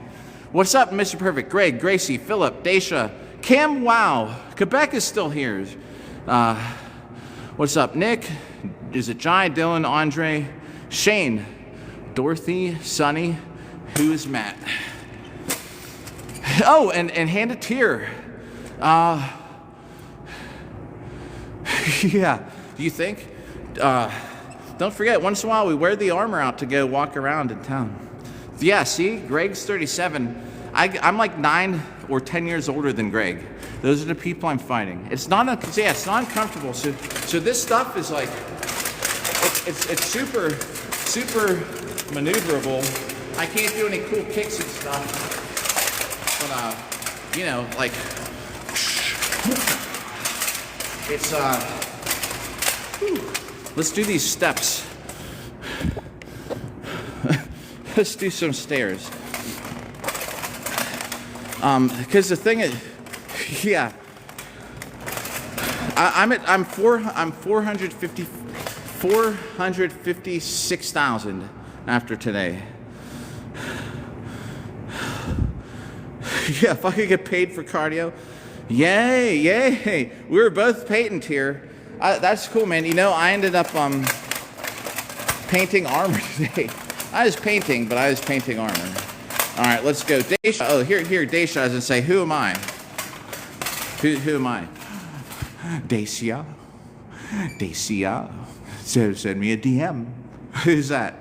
What's up, Mr. Perfect? Greg, Gracie, Philip, Dacia, Cam. Wow. Quebec is still here. What's up, Nick? Is it Jai, Dylan, Andre, Shane, Dorothy, Sonny? Who is Matt? Oh, and hand a tear. Yeah. Do you think? Don't forget, once in a while we wear the armor out to go walk around in town. Yeah, see, Greg's 37. I'm like 9 or 10 years older than Greg. Those are the people I'm fighting. It's not uncomfortable. So this stuff is like, it's super maneuverable. I can't do any cool kicks and stuff, but you know, like, it's let's do these steps. Let's do some stairs. Because the thing is, yeah, I'm 456,000 after today. Yeah, if I could get paid for cardio, yay! We were both patent here. That's cool, man. You know, I ended up painting armor today. I was painting, but I was painting armor. All right, let's go. Dacia. Oh, here, Dacia doesn't say, who am I? Who am I? Dacia. So send me a DM. Who's that?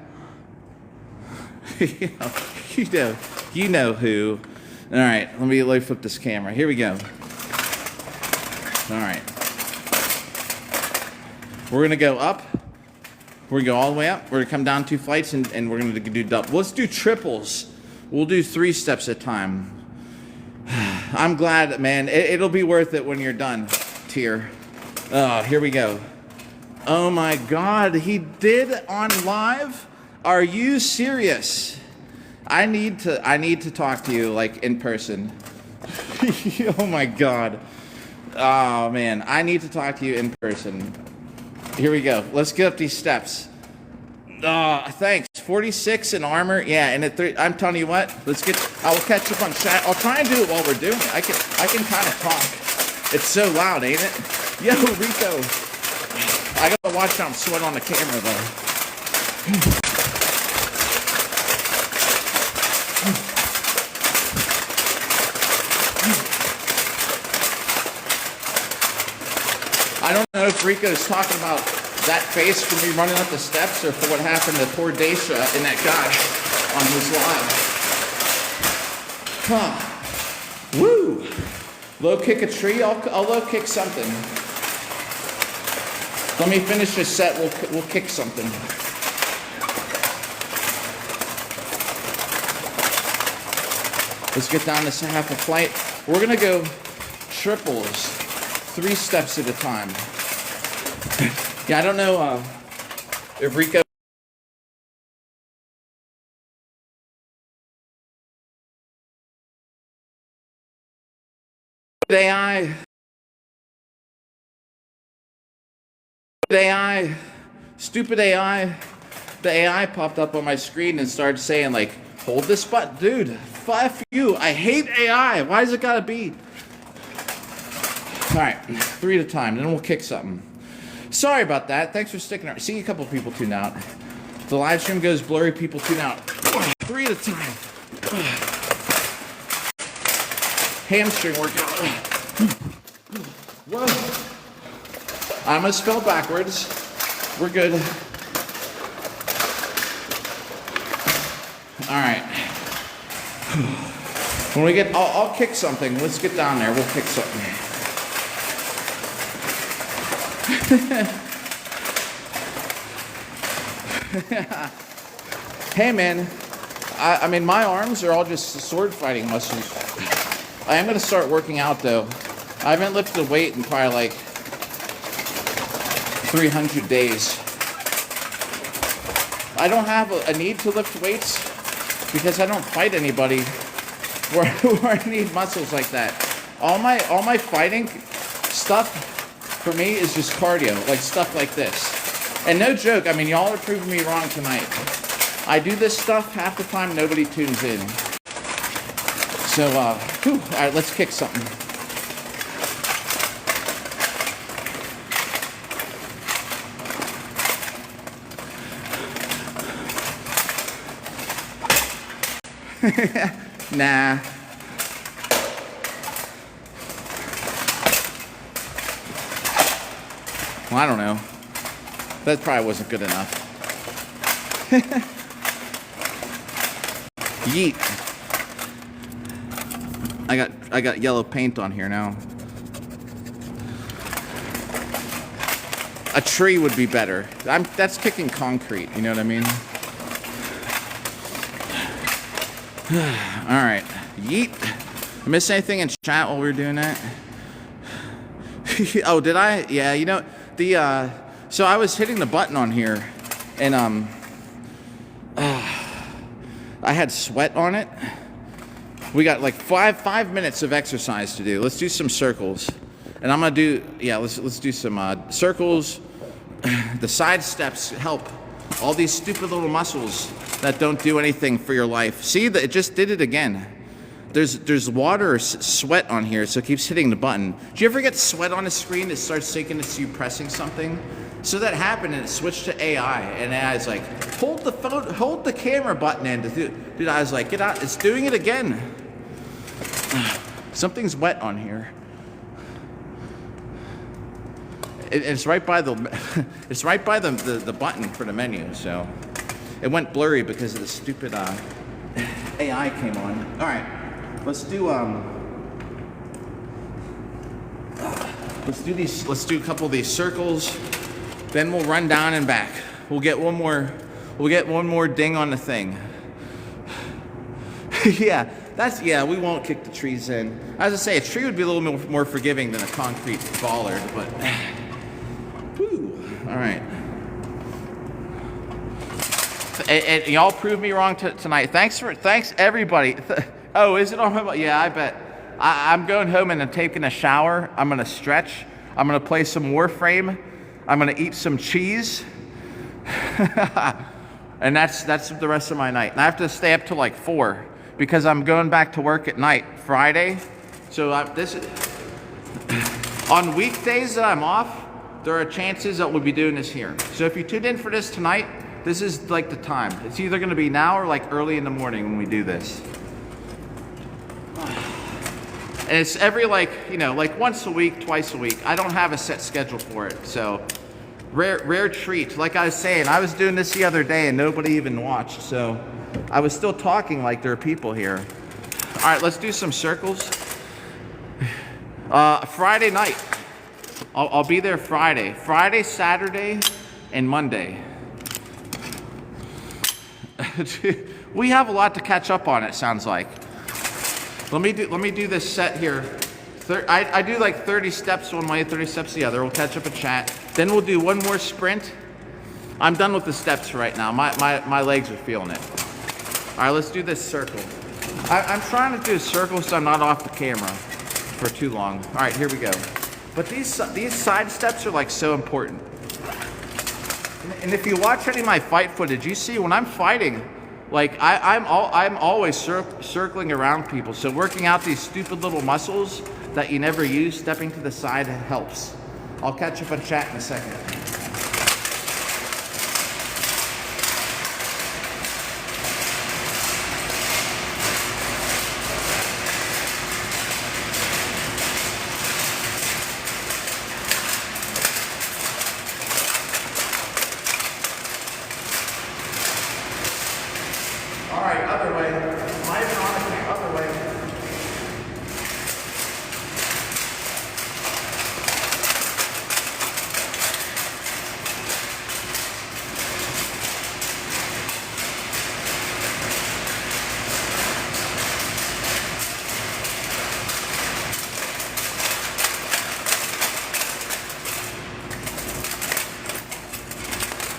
you know who. All right, let me flip this camera. Here we go. All right. We're gonna go up. We're gonna go all the way up. We're gonna come down 2 flights and we're gonna do double. Let's do triples. We'll do 3 steps at a time. I'm glad, man. It'll be worth it when you're done, Tier. Oh, here we go. Oh my God, he did on live? Are you serious? I need to talk to you like in person. Oh my God. Oh man, I need to talk to you in person. Here we go. Let's get up these steps. Thanks. 46 in armor. Yeah, and at 3, I'm telling you what. I will catch up on chat. I'll try and do it while we're doing it. I can kind of talk. It's so loud, ain't it? Yo, Rico. I gotta watch how I'm sweating on the camera though. I don't know if Rico's talking about that face for me running up the steps or for what happened to poor Dacia and that guy on his live. Huh. Woo! Low kick a tree? I'll low kick something. Let me finish this set, we'll kick something. Let's get down to half a flight. We're gonna go triples, 3 steps at a time. Yeah, I don't know if Rico... Stupid AI, the AI popped up on my screen and started saying like, hold this button. Dude, F you. I hate AI. Why does it gotta be? All right, 3 at a time, then we'll kick something. Sorry about that. Thanks for sticking around. See, a couple people tune out. The live stream goes blurry, people tune out. 3 at a time. Hamstring workout. Whoa. I'm gonna spell backwards. We're good. All right. When we get, I'll kick something. Let's get down there. We'll kick something. Hey man, I mean my arms are all just sword fighting muscles. I am gonna start working out though. I haven't lifted a weight in probably like 300 days. I don't have a need to lift weights because I don't fight anybody where I need muscles like that. All my fighting stuff for me is just cardio, like stuff like this. And no joke, I mean, y'all are proving me wrong tonight. I do this stuff half the time, nobody tunes in. So, all right, let's kick something. Nah. Well, I don't know. That probably wasn't good enough. Yeet. I got yellow paint on here now. A tree would be better. That's kicking concrete, you know what I mean? All right. Yeet. Miss anything in chat while we were doing that? Oh, did I? Yeah, you know, so I was hitting the button on here, and I had sweat on it. We got like five minutes of exercise to do. Let's do some circles, and I'm gonna do let's do some circles. The side steps help. All these stupid little muscles that don't do anything for your life. See, it just did it again. There's water or sweat on here, so it keeps hitting the button. Do you ever get sweat on a screen that starts thinking it's you pressing something? So that happened, and it switched to AI, and AI's like, hold the camera button in. Dude, I was like, get out! It's doing it again. Something's wet on here. It's right by the it's right by the button for the menu. So it went blurry because of the stupid AI came on. All right, let's do these. Let's do a couple of these circles. Then we'll run down and back. We'll get one more ding on the thing. Yeah, we won't kick the trees in. As I say, a tree would be a little more forgiving than a concrete bollard, but whew, all right. And y'all proved me wrong tonight. Thanks everybody. Oh, is it on my? Yeah, I bet. I'm going home and I'm taking a shower. I'm gonna stretch. I'm gonna play some Warframe. I'm gonna eat some cheese. And that's the rest of my night. And I have to stay up till like 4 because I'm going back to work at night Friday. So on weekdays that I'm off, there are chances that we'll be doing this here. So if you tuned in for this tonight, this is like the time. It's either gonna be now or like early in the morning when we do this. And it's every like once a week, twice a week. I don't have a set schedule for it, so rare treat. Like I was saying, I was doing this the other day and nobody even watched, so I was still talking like there are people here. All right, let's do some circles. Friday night. I'll be there Friday, Saturday, and Monday. We have a lot to catch up on, it sounds like. Let me do this set here. I do like 30 steps one way, 30 steps the other. We'll catch up a chat. Then we'll do one more sprint. I'm done with the steps right now. My legs are feeling it. All right, let's do this circle. I'm trying to do a circle so I'm not off the camera for too long. All right, here we go. But these side steps are like so important. And if you watch any of my fight footage, you see when I'm fighting, like I'm always circling around people. So working out these stupid little muscles that you never use, stepping to the side helps. I'll catch up on chat in a second. All right, other way. My economy, other way.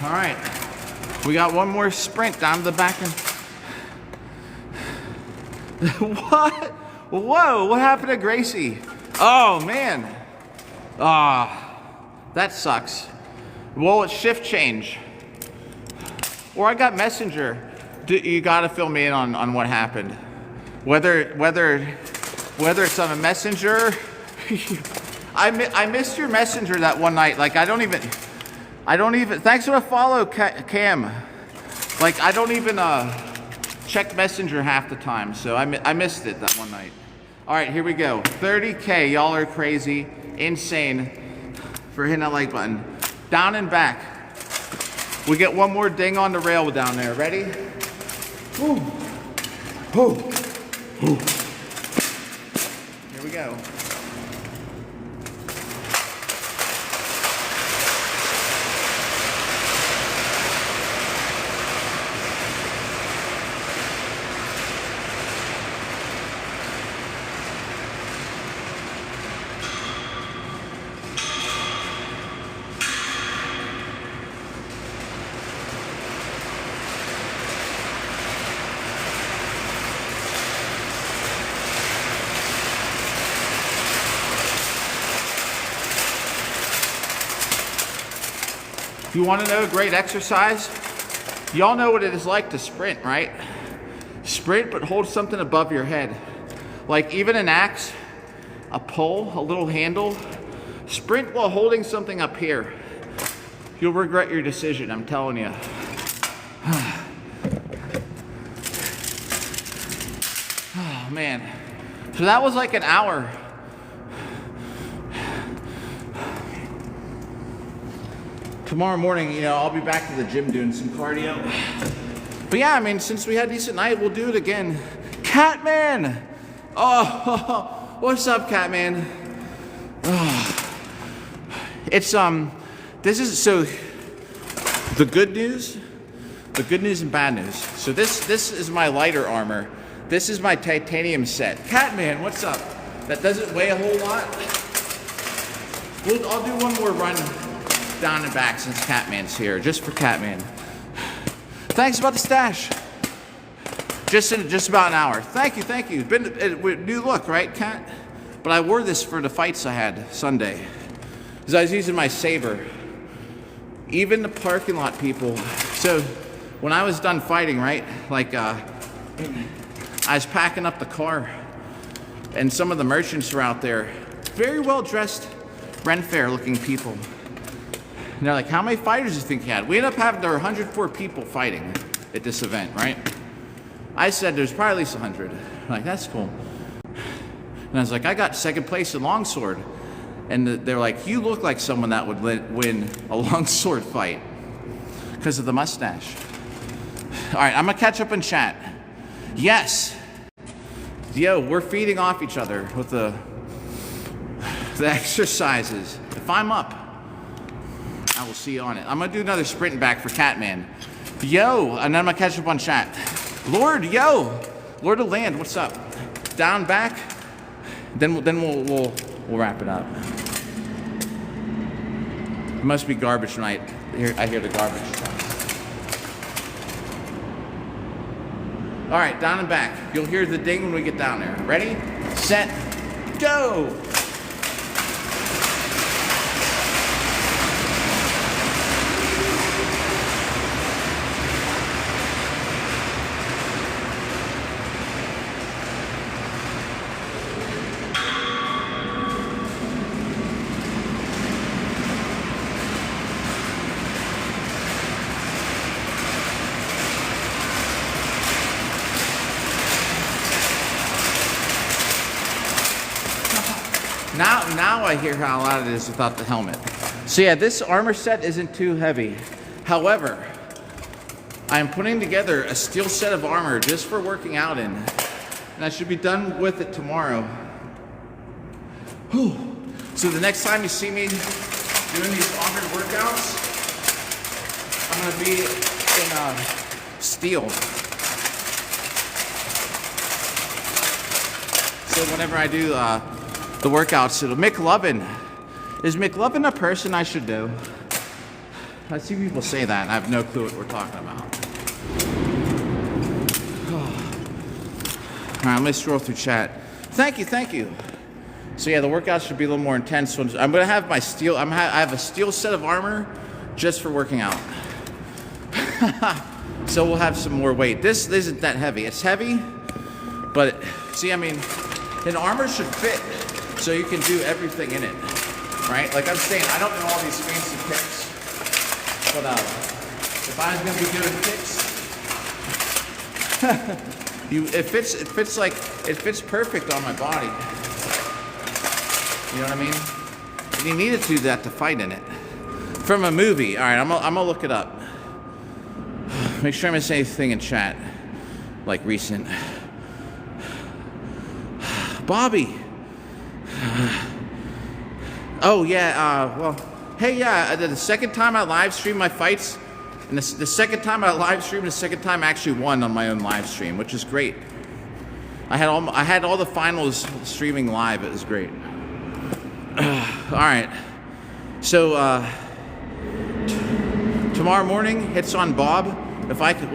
All right, we got one more sprint down to the back end. What? Whoa, what happened to Gracie? Oh, man. That sucks. Well, it's shift change. Or I got Messenger. You gotta fill me in on what happened. Whether it's on a Messenger. I missed your Messenger that one night. Like, I don't even, thanks for the follow, Cam. Like, I don't even, check Messenger half the time, so I missed it that one night. All right, here we go. 30K, y'all are crazy, insane for hitting that like button. Down and back. We get one more ding on the rail down there. Ready? Woo. Woo. Woo. Here we go. You want to know a great exercise? Y'all know what it is like to sprint, right? Sprint, but hold something above your head. Like even an axe, a pole, a little handle. Sprint while holding something up here. You'll regret your decision, I'm telling you. Oh, man. So that was like an hour. Tomorrow morning, you know, I'll be back to the gym doing some cardio. But yeah, I mean, since we had a decent night, we'll do it again. Catman! Oh, what's up, Catman? Oh. It's, this is, so, the good news and bad news. So this is my lighter armor. This is my titanium set. Catman, what's up? That doesn't weigh a whole lot. I'll do one more run down and back since Catman's here, just for Catman. Thanks about the stash. Just about an hour. Thank you. Been new look, right, Cat? But I wore this for the fights I had Sunday, because I was using my saber. Even the parking lot people. So when I was done fighting, right, like I was packing up the car, and some of the merchants were out there, very well dressed, Ren Fair looking people. And they're like, how many fighters do you think you had? We ended up having, there were 104 people fighting at this event, right? I said, there's probably at least 100. I'm like, that's cool. And I was like, I got second place in longsword. And they're like, you look like someone that would win a longsword fight because of the mustache. All right, I'm gonna catch up in chat. Yes. Yo, we're feeding off each other with the exercises. If I'm up, I will see you on it. I'm gonna do another sprint and back for Catman. Yo, and then I'm gonna catch up on chat. Lord, yo, Lord of Land, what's up? Down, back. Then we'll wrap it up. It must be garbage night. I hear the garbage truck. All right, down and back. You'll hear the ding when we get down there. Ready, set, go. Now I hear how loud it is without the helmet. So yeah, this armor set isn't too heavy. However, I am putting together a steel set of armor just for working out in. And I should be done with it tomorrow. Whew. So the next time you see me doing these armored workouts, I'm gonna be in steel. So whenever I do the workouts, it'll McLovin. Is McLovin a person I should know? I see people say that, and I have no clue what we're talking about. All right, let me scroll through chat. Thank you, thank you. So yeah, the workout should be a little more intense. I'm gonna have my steel. I have a steel set of armor just for working out. So we'll have some more weight. This isn't that heavy. It's heavy, but see, I mean, an armor should fit, so you can do everything in it, right? Like I'm saying, I don't know all these fancy kicks, but if I was gonna be doing kicks, it fits perfect on my body. You know what I mean? And you needed to do that to fight in it. From a movie. All right, I'm gonna look it up. Make sure I miss anything in chat, like recent. Bobby. Oh yeah. Well, hey yeah. The second time I live streamed my fights, and the second time I live streamed, the second time I actually won on my own live stream, which is great. I had all the finals streaming live. It was great. All right, so tomorrow morning it's on Bob. If I could,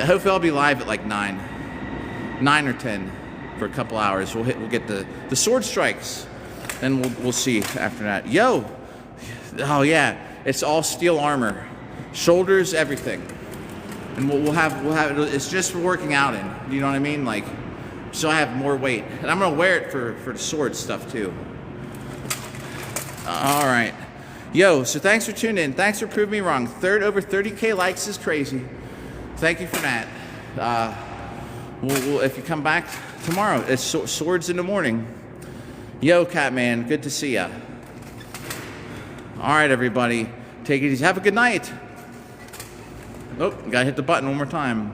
hopefully I'll be live at like 9 or 10 for a couple hours. We'll get the sword strikes, and we'll see after that. Yo, oh yeah, it's all steel armor, shoulders, everything, and we'll have it's just for working out in. You know what I mean? Like, so I have more weight, and I'm gonna wear it for the sword stuff too. All right, yo. So thanks for tuning in. Thanks for proving me wrong. Over 30K likes is crazy. Thank you for that. If you come back tomorrow, it's swords in the morning. Yo, Catman, good to see ya. All right, everybody, take it easy. Have a good night. Oh, gotta hit the button one more time.